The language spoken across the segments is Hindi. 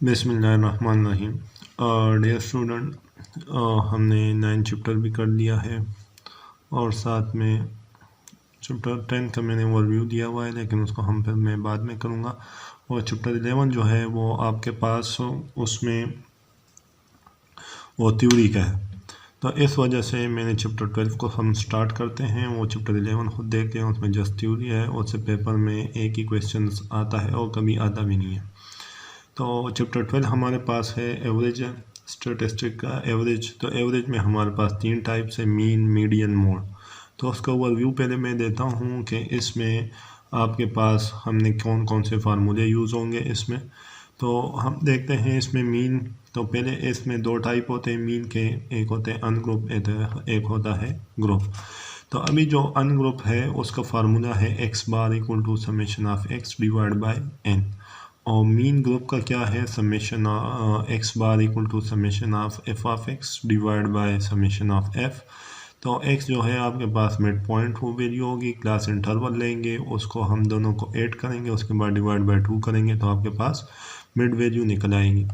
बिस्मिल्लाहिर्रहमानिर्रहीम। डियर स्टूडेंट, हमने 9 चैप्टर भी कर लिया है और साथ में चैप्टर 10 का मैंने ओवरव्यू दिया हुआ है, लेकिन उसको मैं बाद में करूँगा। और चैप्टर 11 जो है वो आपके पास उसमें वो थ्योरी का है, तो इस वजह से मैंने चैप्टर 12 को हम स्टार्ट करते हैं। वो चैप्टर 11 खुद देखते हैं, उसमें जस्ट थ्योरी है, उससे पेपर में एक ही क्वेश्चन आता है और कभी आता भी नहीं है। तो चैप्टर 12 हमारे पास है एवरेज स्टैटिस्टिक का एवरेज। तो एवरेज में हमारे पास 3 टाइप्स है, मीन, मीडियन, मोड। तो उसका ओवरव्यू पहले मैं देता हूँ कि इसमें आपके पास हमने कौन कौन से फार्मूले यूज़ होंगे इसमें। तो हम देखते हैं इसमें मीन। तो पहले इसमें 2 टाइप होते हैं मीन के, एक होते हैं अनग्रुप, एक होता है ग्रुप। तो अभी जो अनग्रुप है उसका फार्मूला है X bar equal to summation of X divide by N. और मीन ग्रुप का क्या है, summation X bar equal to summation of F of X divide by summation of F. तो एक्स जो है आपके पास मिड पॉइंट वो वैल्यू होगी, क्लास इंटरवल लेंगे, उसको हम दोनों को ऐड करेंगे, उसके बाद डिवाइड बाय 2 करेंगे तो आपके पास मिड वैल्यू निकल आएगी।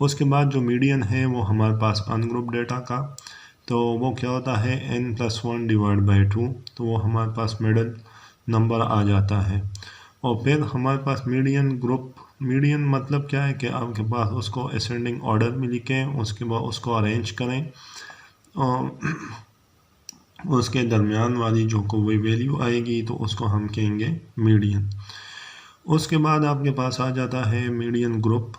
उसके बाद जो मीडियन है वो हमारे पास अनग्रुप डेटा का, तो वो क्या होता है n+1 डिवाइड बाई 2, तो वो हमारे पास मिडल नंबर आ जाता है। और फिर हमारे पास मीडियन ग्रुप, मीडियन मतलब क्या है कि आपके पास उसको असेंडिंग ऑर्डर में लिखें, उसके बाद उसको अरेंज करें और उसके दरमियान वाली जो कोई वैल्यू आएगी तो उसको हम कहेंगे मीडियन। उसके बाद आपके पास आ जाता है मीडियन ग्रुप।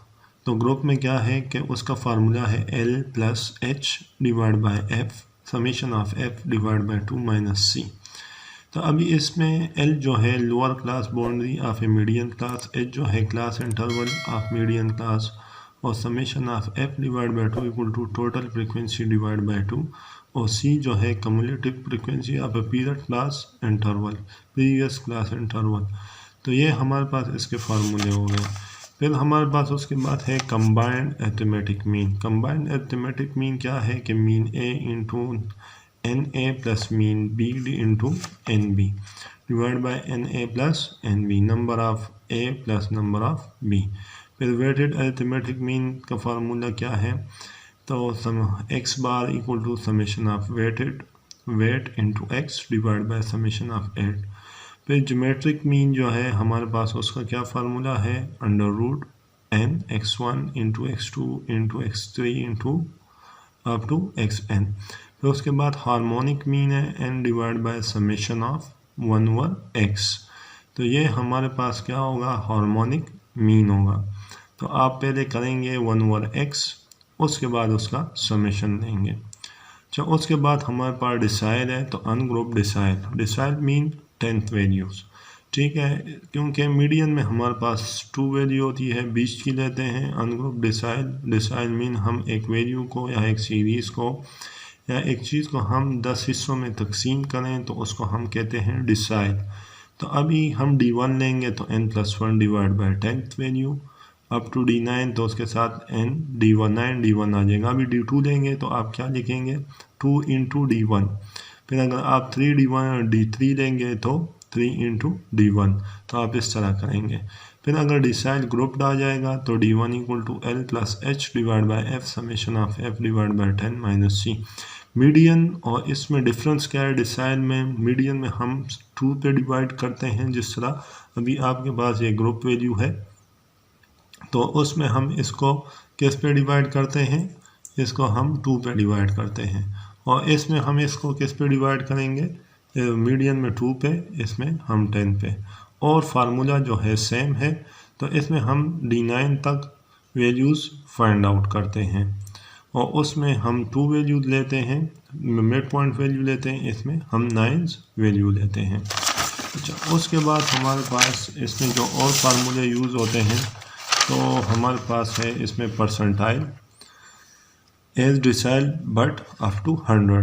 तो ग्रुप में क्या है कि उसका फार्मूला है L+H divide by F summation of F divide by 2 minus C. तो अभी इसमें L जो है lower class boundary of a median class, H जो है class interval of median class, और summation of f divide by 2 equal to total frequency divide by 2, और C जो है cumulative frequency of a period class interval, previous class interval. तो ये हमारे पास इसके फार्मूले हो गए। फिर हमारे पास उसके बाद है combined arithmetic mean. Combined arithmetic mean क्या है कि mean A into NA plus mean B into NB divide by NA plus NB, number of A plus number of B। फिर वेटेड अरिथमेटिक मीन का फार्मूला क्या है, तो X bar equal to summation of weight into X divide by summation of 8। फिर ज्योमेट्रिक मीन जो है हमारे पास उसका क्या फार्मूला है, √n x1 into x2 into x3 into up to xn। फिर उसके बाद हार्मोनिक मीन है n divide by summation of 1 over x। तो ये हमारे पास क्या होगा, हार्मोनिक मीन होगा। तो आप पहले करेंगे 1 ओवर x, उसके बाद उसका समेशन लेंगे। अच्छा, उसके बाद हमारे पास डिसाइल है, तो ungroup decile mean 10th values, ठीक है, क्योंकि मीडियन में हमारे पास 2 वैल्यू होती है, 20 की लेते हैं। अनग्रुप डिसाइल मीन हम एक वैल्यू को या एक सीरीज़ को या एक चीज़ को हम 10 हिस्सों में तकसीम करें तो उसको हम कहते हैं डिसाइल। तो अभी हम D1 लेंगे तो n+1 divide by 10th value up to D9, तो उसके साथ D1 आ जाएगा। अभी D2 लेंगे तो आप क्या लिखेंगे, 2 इंटू D1। फिर अगर आप 3D3 लेंगे तो 3 इंटू D1, तो आप इस तरह करेंगे। फिर अगर डिसाइल ग्रुप्ड आ जाएगा तो D1 equal to L+H divide by F summation of F divide by 10 minus C. Median और इसमें डिफरेंस क्या है, डिसाइल में मीडियन में हम 2 पे डिवाइड करते हैं, जिस तरह अभी आपके पास ये ग्रुप वैल्यू है तो उसमें हम इसको किस पे डिवाइड करते हैं, इसको हम 2 पे डिवाइड करते हैं। और इसमें हम इसको किस पे डिवाइड करेंगे, मीडियन में 2 पे, इसमें हम 10 पे। और फार्मूला जो है सेम है, तो इसमें हम D9 तक वैल्यूज़ फाइंड आउट करते हैं और उसमें हम 2 वैल्यू लेते हैं, मिड पॉइंट वैल्यू लेते हैं, इसमें हम 9 वैल्यू लेते हैं। अच्छा, उसके बाद हमारे पास इसमें जो और फार्मूले यूज़ होते हैं, तो हमारे पास है इसमें percentile as decile but up to 100।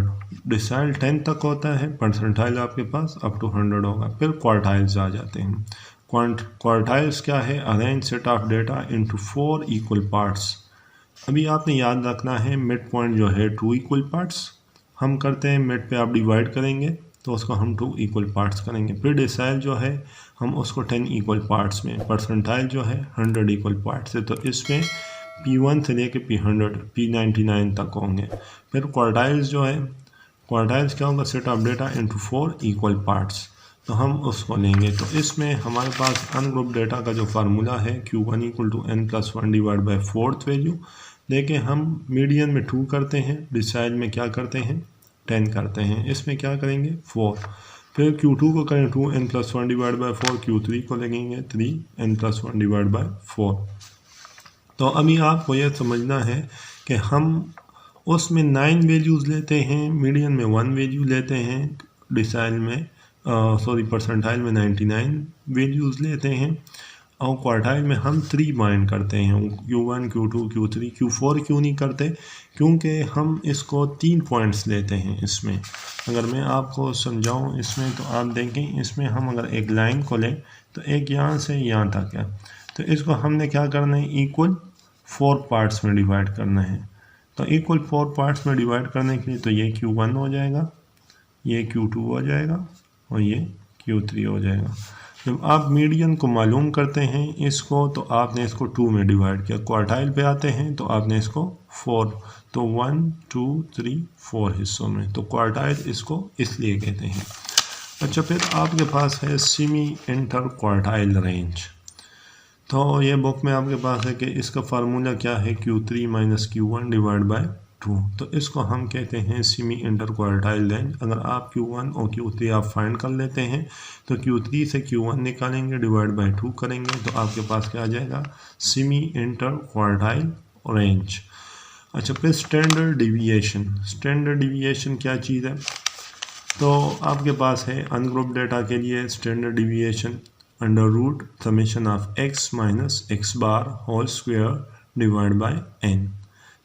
Decile 10 तक होता है, परसेंटाइल आपके पास अप टू 100 होगा। फिर क्वार्टाइल्स आ जाते हैं। क्वार्टाइल्स क्या है, arrange set of data into 4 equal parts. अभी आपने याद रखना है मिड पॉइंट जो है 2 इक्वल पार्ट्स हम करते हैं, मिड पे आप डिवाइड करेंगे तो उसको हम 2 इक्वल पार्ट्स करेंगे। फिर डिसाइल जो है हम उसको 10 इक्वल पार्ट्स में, परसेंटाइल जो है 100 इक्वल पार्ट्स है। तो इसमें P1 से लेके P100 P99 तक होंगे। फिर क्वार्टाइल्स जो है, क्वार्टाइल्स क्या होगा, set of data into 4 equal parts, तो हम उसको लेंगे। तो इसमें हमारे पास अनग्रुप डेटा का जो फार्मूला है Q1 equal to n+1 divide by 4th value, लेके हम मीडियन में 2 करते हैं, डिसाइड में क्या करते हैं 10 करते हैं, इसमें क्या करेंगे 4, फिर Q2 को करें 2n+1 डिवाइड बाई 4, Q3 को लगेंगे 3n+1 डिवाइड बाई 4। तो अभी आपको यह समझना है कि हम उसमें 9 वैल्यूज़ लेते हैं, मीडियन में 1 वैल्यू लेते हैं, डिसाइल में परसेंटाइल में 99 वैल्यूज़ लेते हैं, और क्वार्टाइल में हम 3 बाइंड करते हैं, Q1 Q2 Q3 Q4 क्यों नहीं करते, क्योंकि हम इसको 3 पॉइंट्स लेते हैं इसमें। अगर मैं आपको समझाऊं इसमें, तो आप देखें इसमें हम अगर एक लाइन को लें तो एक यहाँ से यहाँ तक है, तो इसको हमने क्या करना है, इक्वल 4 पार्ट्स में डिवाइड करना है। तो इक्वल 4 पार्ट्स में डिवाइड करने के लिए तो ये Q1 हो जाएगा, ये Q2 हो जाएगा और ये Q3 हो जाएगा। जब आप मीडियन को मालूम करते हैं इसको, तो आपने इसको 2 में डिवाइड किया, क्वार्टाइल पे आते हैं तो आपने इसको 4, तो 1 2 3 4 हिस्सों में, तो क्वार्टाइल इसको इसलिए कहते हैं। अच्छा, फिर आपके पास है सेमी इंटर क्वार्टाइल रेंज। तो ये बुक में आपके पास है कि इसका फार्मूला क्या है, Q3 minus Q1 divide by 2, तो इसको हम कहते हैं सेमी इंटर क्वार्टाइल रेंज। अगर आप Q1 और Q3 आप फाइंड कर लेते हैं तो Q3 से Q1 निकालेंगे, डिवाइड बाई 2 करेंगे, तो आपके पास क्या आ जाएगा, सेमी इंटर क्वार्टाइल रेंज। अच्छा, फिर स्टैंडर्ड डिविएशन। स्टैंडर्ड डिविएशन क्या चीज़ है, तो आपके पास है अनग्रुप डेटा के लिए standard deviation under root summation of x minus x bar whole square divide by n,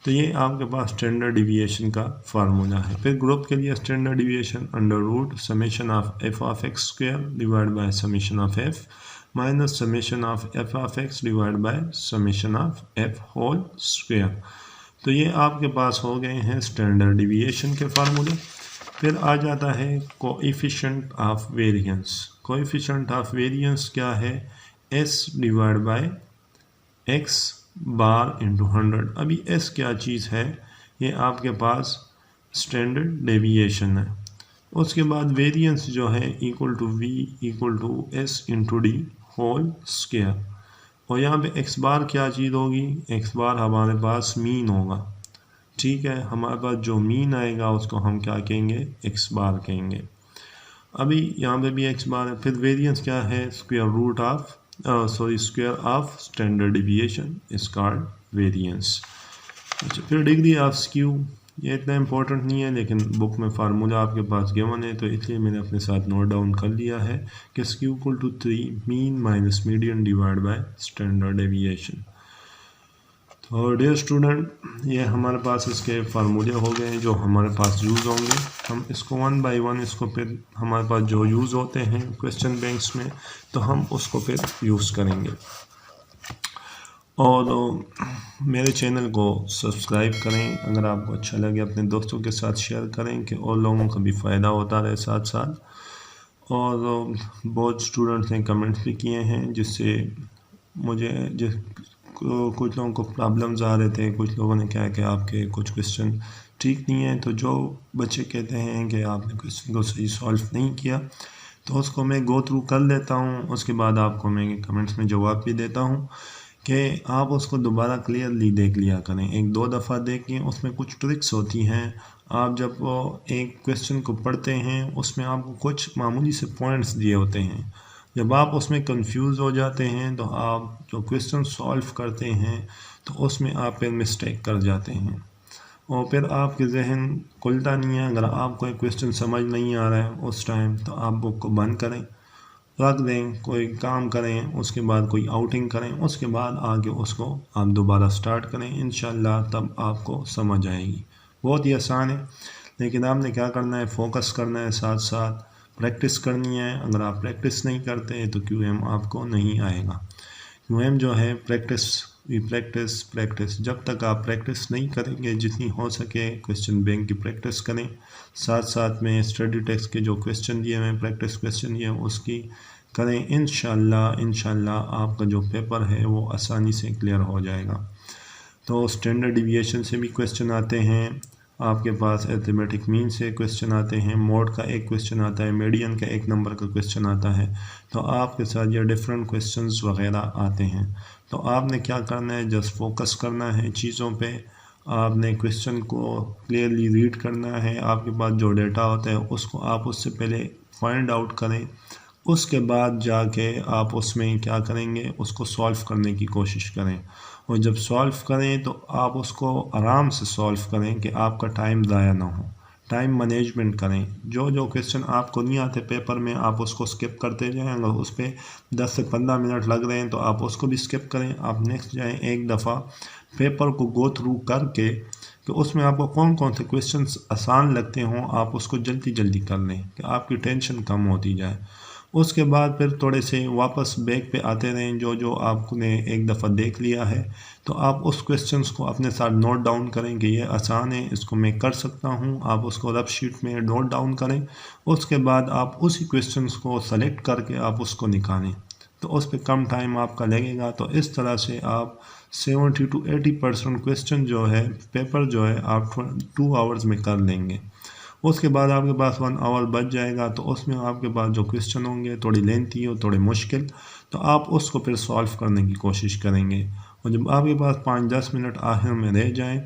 तो ये आपके पास स्टैंडर्ड डिविएशन का फार्मूला है। फिर ग्रुप के लिए standard deviation under root summation of f of x square divide by summation of f minus summation of f of x divide by summation of f whole square, तो ये आपके पास हो गए हैं स्टैंडर्ड डिविएशन के फार्मूले। फिर आ जाता है coefficient of variance. Coefficient of variance क्या है, s divide by x bar into 100। अभी s क्या चीज़ है, ये आपके पास स्टैंडर्ड डेविएशन है। उसके बाद वेरिएंस जो है equal to v equal to s into D whole square, और यहाँ पे x बार क्या चीज़ होगी, x बार हमारे पास मीन होगा, ठीक है, हमारे पास जो मीन आएगा उसको हम क्या कहेंगे, x बार कहेंगे। अभी यहाँ पे भी x बार है। फिर वेरिएंस क्या है, square root of square of standard deviation is called variance. अच्छा, फिर डिग्री ऑफ स्क्यू, ये इतना इंपॉर्टेंट नहीं है, लेकिन बुक में फार्मूला आपके पास गिवन है, तो इसलिए मैंने अपने साथ नोट डाउन कर लिया है कि skew equal to 3 mean minus median divide by standard deviation. तो डियर स्टूडेंट, ये हमारे पास इसके फार्मूले हो गए जो हमारे पास यूज़ होंगे। हम इसको 1 बाय 1 इसको फिर हमारे पास जो यूज़ होते हैं क्वेश्चन बैंक्स में, तो हम उसको फिर यूज़ करेंगे। और मेरे चैनल को सब्सक्राइब करें, अगर आपको अच्छा लगे अपने दोस्तों के साथ शेयर करें कि और लोगों का भी फ़ायदा होता रहे साथ साथ। और बहुत स्टूडेंट्स ने कमेंट्स भी किए हैं जिससे मुझे कुछ लोगों को प्रॉब्लम्स आ रहे थे, कुछ लोगों ने कहा कि आपके कुछ क्वेश्चन ठीक नहीं है, तो जो बच्चे कहते हैं कि आपने क्वेश्चन को सही सॉल्व नहीं किया, तो उसको मैं गो थ्रू कर लेता हूँ, उसके बाद आपको मैं कमेंट्स में जवाब भी देता हूँ कि आप उसको दोबारा क्लियरली देख लिया करें। 1-2 दफ़ा देखें, उसमें कुछ ट्रिक्स होती हैं। आप जब वो एक क्वेश्चन को पढ़ते हैं उसमें आपको कुछ मामूली से पॉइंट्स दिए होते हैं, जब आप उसमें कंफ्यूज हो जाते हैं तो आप जो क्वेश्चन सॉल्व करते हैं तो उसमें आप फिर मिस्टेक कर जाते हैं और फिर आपके जहन खुलता नहीं है। अगर आपको एक क्वेश्चन समझ नहीं आ रहा है उस टाइम, तो आप बुक को बंद करें, रख दें, कोई काम करें, उसके बाद कोई आउटिंग करें, उसके बाद आगे उसको आप दोबारा स्टार्ट करें, इंशाल्लाह तब आपको समझ आएगी। बहुत ही आसान है, लेकिन आपने क्या करना है, फोकस करना है, साथ साथ प्रैक्टिस करनी है। अगर आप प्रैक्टिस नहीं करते तो QM आपको नहीं आएगा। QM जो है प्रैक्टिस, जब तक आप प्रैक्टिस नहीं करेंगे, जितनी हो सके क्वेश्चन बैंक की प्रैक्टिस करें, साथ साथ में स्टडी टेक्स्ट के जो क्वेश्चन दिए हैं, प्रैक्टिस क्वेश्चन दिए हैं, उसकी करें। इंशाल्लाह आपका जो पेपर है वो आसानी से क्लियर हो जाएगा। तो स्टैंडर्ड डिविएशन से भी क्वेश्चन आते हैं, आपके पास अरिथमेटिक मीन से क्वेश्चन आते हैं, मोड का एक क्वेश्चन आता है, मीडियन का एक नंबर का क्वेश्चन आता है। तो आपके साथ ये डिफरेंट क्वेश्चंस वगैरह आते हैं। तो आपने क्या करना है, जस्ट फोकस करना है चीज़ों पे, आपने क्वेश्चन को क्लियरली रीड करना है, आपके पास जो डेटा होता है उसको आप उससे पहले फाइंड आउट करें, उसके बाद जाके आप उसमें क्या करेंगे, उसको सॉल्व करने की कोशिश करें। और जब सॉल्व करें तो आप उसको आराम से सॉल्व करें कि आपका टाइम ज़ाया ना हो, टाइम मैनेजमेंट करें। जो जो क्वेश्चन आपको नहीं आते पेपर में आप उसको स्किप करते जाएं, अगर उस पर 10 से 15 मिनट लग रहे हैं तो आप उसको भी स्किप करें। आप नेक्स्ट जाएं, एक दफ़ा पेपर को गो थ्रू करके कि उसमें आपको कौन कौन से क्वेश्चंस आसान लगते हों आप उसको जल्दी जल्दी कर लें कि आपकी टेंशन कम होती जाए। उसके बाद फिर थोड़े से वापस बैक पे आते रहें, जो जो आपने एक दफ़ा देख लिया है तो आप उस क्वेश्चंस को अपने साथ नोट डाउन करें कि ये आसान है, इसको मैं कर सकता हूँ। आप उसको रफ शीट में नोट डाउन करें। उसके बाद आप उसी क्वेश्चंस को सेलेक्ट करके आप उसको निकालें, तो उस पर कम टाइम आपका लगेगा। तो इस तरह से आप 70 to 80% क्वेश्चन जो है पेपर जो है आप 2 आवर्स में कर लेंगे। उसके बाद आपके पास 1 आवर बच जाएगा, तो उसमें आपके पास जो क्वेश्चन होंगे थोड़ी लेंथी और थोड़े मुश्किल, तो आप उसको फिर सॉल्व करने की कोशिश करेंगे। और जब आपके पास 5-10 मिनट आखिर में रह जाएं,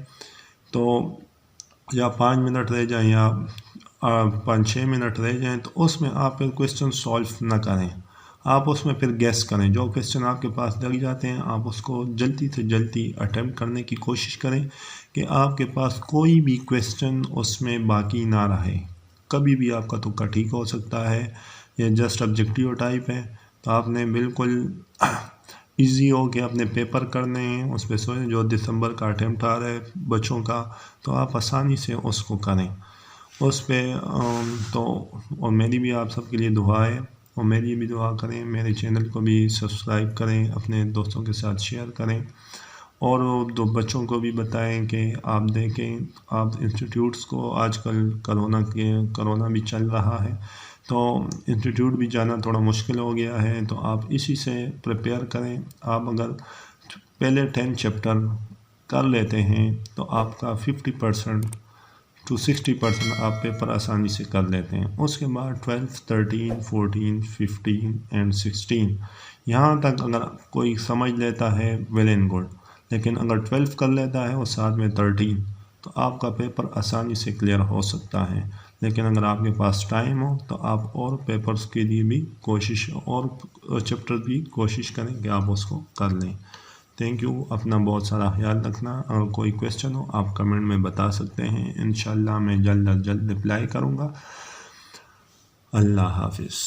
तो या 5 मिनट रह जाएं या 5-6 मिनट रह जाएं, तो उसमें आप फिर क्वेश्चन सॉल्व ना करें, आप उसमें फिर गेस करें। जो क्वेश्चन आपके पास लग जाते हैं आप उसको जल्दी से जल्दी अटेम्प्ट करने की कोशिश करें कि आपके पास कोई भी क्वेश्चन उसमें बाकी ना रहे। कभी भी आपका तुक्का ठीक हो सकता है, ये जस्ट ऑब्जेक्टिव टाइप है, तो आपने बिल्कुल इजी हो के अपने पेपर करने हैं उस पर सोचें। जो दिसंबर का अटेम्प्ट आ रहा है बच्चों का, तो आप आसानी से उसको करें उस पर। तो और मेरी भी आप सबके लिए दुआ है, और मेरी भी दुआ करें, मेरे चैनल को भी सब्सक्राइब करें, अपने दोस्तों के साथ शेयर करें, और दो बच्चों को भी बताएं कि आप देखें, आप इंस्टीट्यूट्स को आजकल कोरोना भी चल रहा है, तो इंस्टीट्यूट भी जाना थोड़ा मुश्किल हो गया है, तो आप इसी से प्रिपेयर करें। आप अगर पहले 10 चैप्टर कर लेते हैं तो आपका 50% to 60% आप पेपर आसानी से कर लेते हैं। उसके बाद 12, 13, 14, 15 एंड 16 यहाँ तक अगर कोई समझ लेता है वेल एंड गुड, लेकिन अगर 12 कर लेता है और साथ में 13 तो आपका पेपर आसानी से क्लियर हो सकता है। लेकिन अगर आपके पास टाइम हो तो आप और पेपर्स के लिए भी कोशिश, और चैप्टर भी कोशिश करें कि आप उसको कर लें। थैंक यू, अपना बहुत सारा ख्याल रखना। अगर कोई क्वेश्चन हो आप कमेंट में बता सकते हैं, इंशाल्लाह मैं जल्द अज जल्द रिप्लाई करूँगा। अल्लाह हाफिज़।